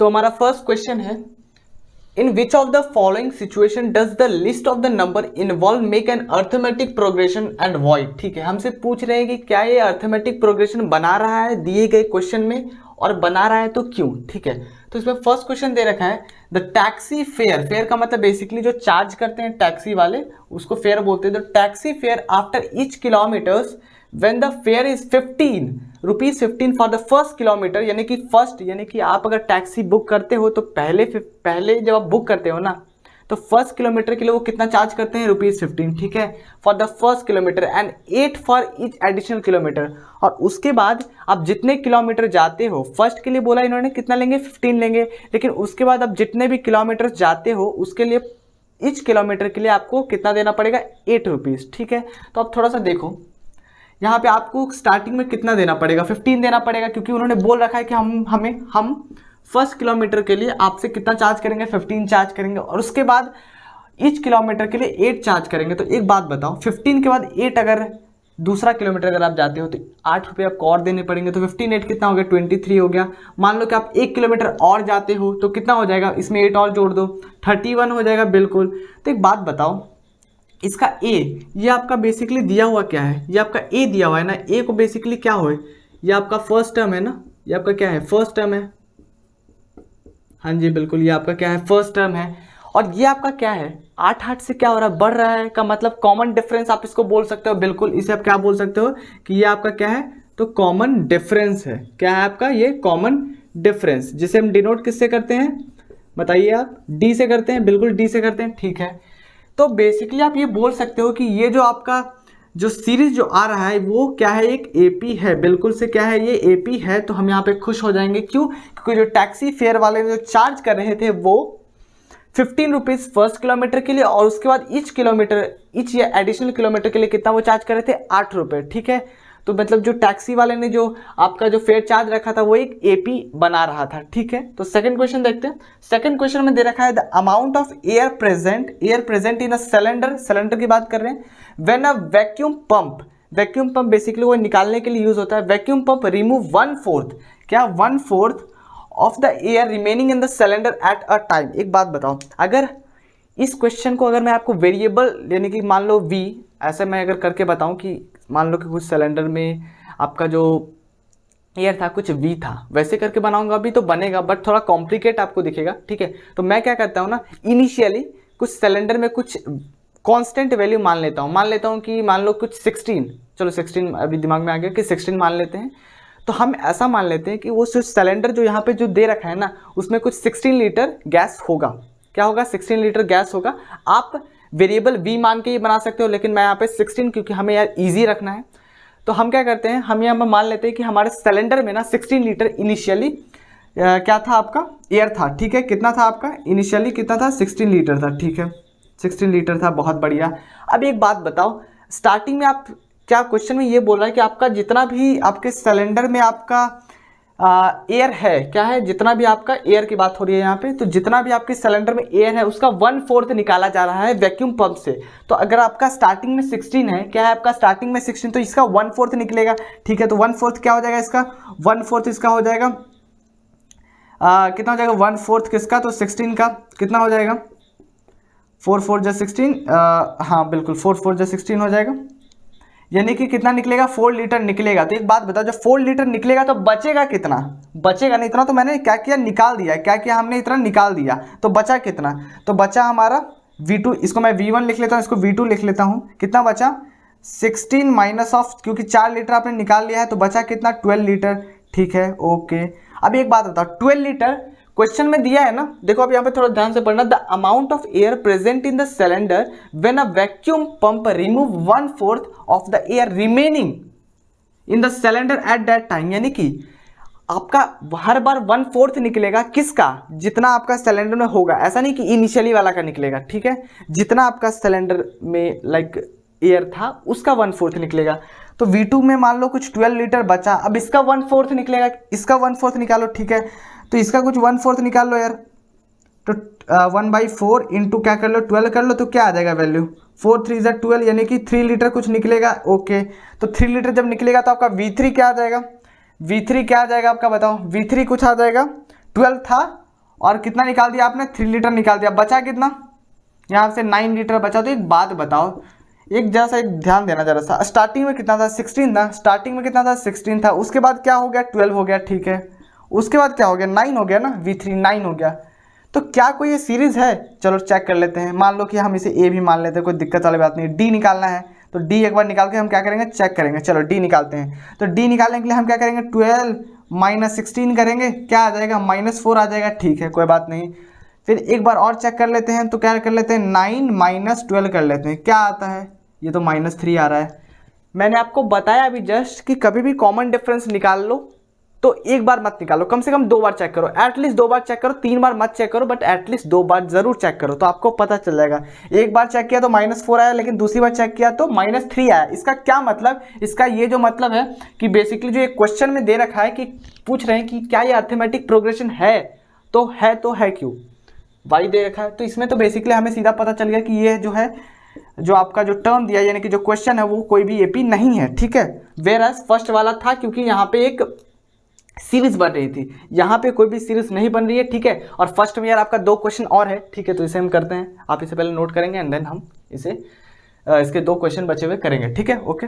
तो हमारा first question है, in which of the following situation does the list of the number involve make an arithmetic progression and void. ठीक है, हमसे पूछ रहे हैं कि क्या ये अर्थमेटिक प्रोग्रेशन बना रहा है दिए गए क्वेश्चन में, और बना रहा है तो क्यों। ठीक है, तो इसमें फर्स्ट क्वेश्चन दे रखा है द टैक्सी फेयर, फेयर का मतलब बेसिकली जो चार्ज करते हैं टैक्सी वाले उसको फेयर बोलते हैं। The taxi fare after each kilometres when the fare is 15 rupees 15 for the first kilometre, यानी कि फर्स्ट यानी कि आप अगर टैक्सी बुक करते हो तो पहले जब आप बुक करते हो ना तो फर्स्ट किलोमीटर के लिए वो कितना चार्ज करते हैं, ₹15। ठीक है, for the first kilometre and 8 for each additional kilometre. और उसके बाद आप जितने किलोमीटर जाते हो, फर्स्ट के लिए बोला इन्होंने कितना लेंगे, 15 लेंगे, लेकिन उसके बाद आप जितने भी किलोमीटर जाते हो उसके लिए ईच किलोमीटर के लिए आपको कितना देना पड़ेगा, ₹8। ठीक है, तो आप थोड़ा सा देखो यहाँ पे आपको स्टार्टिंग में कितना देना पड़ेगा, 15 देना पड़ेगा, क्योंकि उन्होंने बोल रखा है कि हम फर्स्ट किलोमीटर के लिए आपसे कितना चार्ज करेंगे, 15 चार्ज करेंगे, और उसके बाद ईच किलोमीटर के लिए 8 चार्ज करेंगे। तो एक बात बताओ, 15 के बाद 8 अगर दूसरा किलोमीटर अगर आप जाते हो तो ₹8 आपको और देने पड़ेंगे, तो 15 8 कितना हो गया, 23 हो गया। मान लो कि आप 1 किलोमीटर और जाते हो तो कितना हो जाएगा, इसमें 8 और जोड़ दो, 31 हो जाएगा बिल्कुल। तो एक बात बताओ, इसका ए, ये आपका बेसिकली दिया हुआ क्या है, ये आपका ए दिया हुआ है ना, ए को बेसिकली क्या हो, ये आपका फर्स्ट टर्म है ना, ये आपका क्या है, फर्स्ट टर्म है। हाँ जी बिल्कुल, ये आपका क्या है, फर्स्ट टर्म है। और ये आपका क्या है, 8 से क्या हो रहा है, बढ़ रहा है, का मतलब कॉमन डिफरेंस आप इसको बोल सकते हो। बिल्कुल, इसे आप क्या बोल सकते हो कि ये आपका क्या है, तो कॉमन डिफरेंस है। क्या है आपका, ये कॉमन डिफरेंस, जिसे हम डिनोट किससे करते हैं, बताइए आप, डी से करते हैं, बिल्कुल डी से करते हैं। ठीक है, तो बेसिकली आप ये बोल सकते हो कि ये जो आपका जो सीरीज जो आ रहा है वो क्या है, एक एपी है, बिल्कुल से क्या है, ये एपी है। तो हम यहाँ पे खुश हो जाएंगे, क्यों, क्योंकि जो टैक्सी फेयर वाले जो चार्ज कर रहे थे वो 15 रुपीज़ फर्स्ट किलोमीटर के लिए, और उसके बाद ईच या एडिशनल किलोमीटर के लिए कितना वो चार्ज कर रहे थे, ₹8। ठीक है, तो मतलब जो टैक्सी वाले ने जो आपका जो फेयर चार्ज रखा था वो एक एपी बना रहा था। ठीक है, तो सेकंड क्वेश्चन देखते हैं। सेकंड क्वेश्चन में दे रखा है the amount of air present in a cylinder की बात कर रहे हैं। When a vacuum pump basically वो निकालने के लिए यूज होता है। वैक्यूम पंप रिमूव 1/4, क्या 1/4 of the air remaining in the cylinder at a time. एक बात बताओ, अगर इस क्वेश्चन को अगर मैं आपको वेरिएबल यानी कि मान लो v ऐसे मैं अगर करके बताऊं कि मान लो कि कुछ सिलेंडर में आपका जो एयर था कुछ v था, वैसे करके बनाऊंगा अभी तो बनेगा, बट थोड़ा कॉम्प्लिकेट आपको दिखेगा। ठीक है, तो मैं क्या करता हूँ ना, इनिशियली कुछ सिलेंडर में कुछ कांस्टेंट वैल्यू मान लेता हूँ कि मान लो कुछ 16, चलो 16 अभी दिमाग में आ गया कि 16 मान लेते हैं। तो हम ऐसा मान लेते हैं कि वो सिलेंडर जो यहाँ पे जो दे रखा है ना उसमें कुछ 16 लीटर गैस होगा। क्या होगा, 16 लीटर गैस होगा। आप वेरिएबल v मान के ही बना सकते हो, लेकिन मैं यहाँ पे 16 क्योंकि हमें यार इजी रखना है तो हम क्या करते हैं, हम यहाँ पर मान लेते हैं कि हमारे सिलेंडर में ना 16 लीटर इनिशियली क्या था आपका, एयर था। ठीक है, कितना था आपका इनिशियली, कितना था, 16 लीटर था। ठीक है, 16 लीटर था, बहुत बढ़िया। अब एक बात बताओ, स्टार्टिंग में आप क्या क्वेश्चन में ये बोल रहा है कि आपका जितना भी आपके सिलेंडर में आपका एयर है, क्या है, जितना भी आपका एयर की बात हो रही है यहाँ पे, तो जितना भी आपके सिलेंडर में एयर है उसका 1/4 निकाला जा रहा है वैक्यूम पंप से। तो अगर आपका स्टार्टिंग में 16 है, क्या है आपका स्टार्टिंग में 16, तो इसका 1/4 निकलेगा। ठीक है, तो 1/4 क्या हो जाएगा इसका, 1/4 इसका हो जाएगा कितना हो जाएगा, 1/4 किसका, तो 16 का कितना हो जाएगा, 4 जा 16, हाँ बिल्कुल 4 जा 16 हो जाएगा, यानी कि कितना निकलेगा, 4 लीटर निकलेगा। तो एक बात बताओ, जब 4 लीटर निकलेगा तो बचेगा कितना, बचेगा नहीं, इतना तो मैंने क्या किया, निकाल दिया। क्या किया हमने, इतना निकाल दिया, तो बचा कितना, तो बचा हमारा V2, इसको मैं V1 लिख लेता हूँ, इसको V2 लिख लेता हूँ। कितना बचा, 16 माइनस ऑफ, क्योंकि 4 लीटर आपने निकाल लिया है तो बचा कितना, 12 लीटर। ठीक है, ओके। अब एक बात बताओ, 12 लीटर क्वेश्चन में दिया है ना, देखो अब यहाँ पे थोड़ा ध्यान से पढ़ना। The amount of air present in the cylinder when a vacuum pump remove 1/4 of the air remaining in the cylinder at that time, यानी कि आपका हर बार 1/4 निकलेगा किसका, जितना आपका सिलेंडर में होगा, ऐसा नहीं कि इनिशियली वाला का निकलेगा। ठीक है, जितना आपका सिलेंडर में लाइक एयर था उसका 1/4 निकलेगा। तो V2 में मान लो कुछ 12 लीटर बचा, अब इसका 1/4 निकलेगा, इसका 1/4 निकालो। ठीक है, तो इसका कुछ 1/4 निकाल लो यार, तो 1/4 इंटू क्या कर लो, 12 कर लो, तो क्या आ जाएगा वैल्यू, 4 3 = 12, यानी कि 3 लीटर कुछ निकलेगा। ओके, तो 3 लीटर जब निकलेगा तो आपका V3 क्या आ जाएगा, V3 क्या आ जाएगा आपका, बताओ। V3 कुछ आ जाएगा, 12 था और कितना निकाल दिया आपने, 3 लीटर निकाल दिया, बचा कितना, यहाँ से 9 लीटर बचा। तो एक बात बताओ, एक जैसा एक ध्यान देना जरा सा, स्टार्टिंग में कितना था, 16 था, स्टार्टिंग में कितना था, 16 था, उसके बाद क्या हो गया, 12 हो गया, ठीक है, उसके बाद क्या हो गया, 9 हो गया ना, V3 9 हो गया। तो क्या कोई ये सीरीज है, चलो चेक कर लेते हैं। मान लो कि हम इसे ए भी मान लेते हैं, कोई दिक्कत वाली बात नहीं। डी निकालना है तो डी एक बार निकाल के हम क्या करेंगे, चेक करेंगे। चलो डी निकालते हैं। तो डी निकालने के लिए हम क्या करेंगे, 12 माइनस 16 करेंगे, क्या आ जाएगा, -4 आ जाएगा, ठीक है, कोई बात नहीं। फिर एक बार और चेक कर लेते हैं, तो क्या कर लेते हैं, 9 माइनस 12 कर लेते हैं, क्या आता है, ये तो -3 आ रहा है। मैंने आपको बताया अभी जस्ट कि कभी भी कॉमन डिफरेंस निकाल लो तो एक बार मत निकालो, कम से कम 2 बार चेक करो, एटलीस्ट 2 बार चेक करो, 3 बार मत चेक करो, बट एटलीस्ट 2 बार जरूर चेक करो, तो आपको पता चल जाएगा। एक बार चेक किया तो -4 आया, लेकिन दूसरी बार चेक किया तो -3 आया। इसका क्या मतलब, इसका ये जो मतलब है कि बेसिकली जो एक क्वेश्चन में दे रखा है कि पूछ रहे हैं कि क्या ये अर्थमेटिक प्रोग्रेशन है, तो है क्यों, वाई दे रखा है, तो इसमें तो बेसिकली हमें सीधा पता चल गया कि ये जो है, जो आपका जो टर्म दिया यानी कि जो क्वेश्चन है वो कोई भी एपी नहीं है, ठीक है। वेयरएज फर्स्ट वाला था, क्योंकि यहाँ पे एक सीरीज बन रही थी, यहाँ पे कोई भी सीरीज नहीं बन रही है, ठीक है। और फर्स्ट में यार आपका 2 क्वेश्चन और है, ठीक है, तो इसे हम करते हैं, आप इसे पहले नोट करेंगे एंड देन हम इसे इसके 2 क्वेश्चन बचे हुए करेंगे, ठीक है, ओके।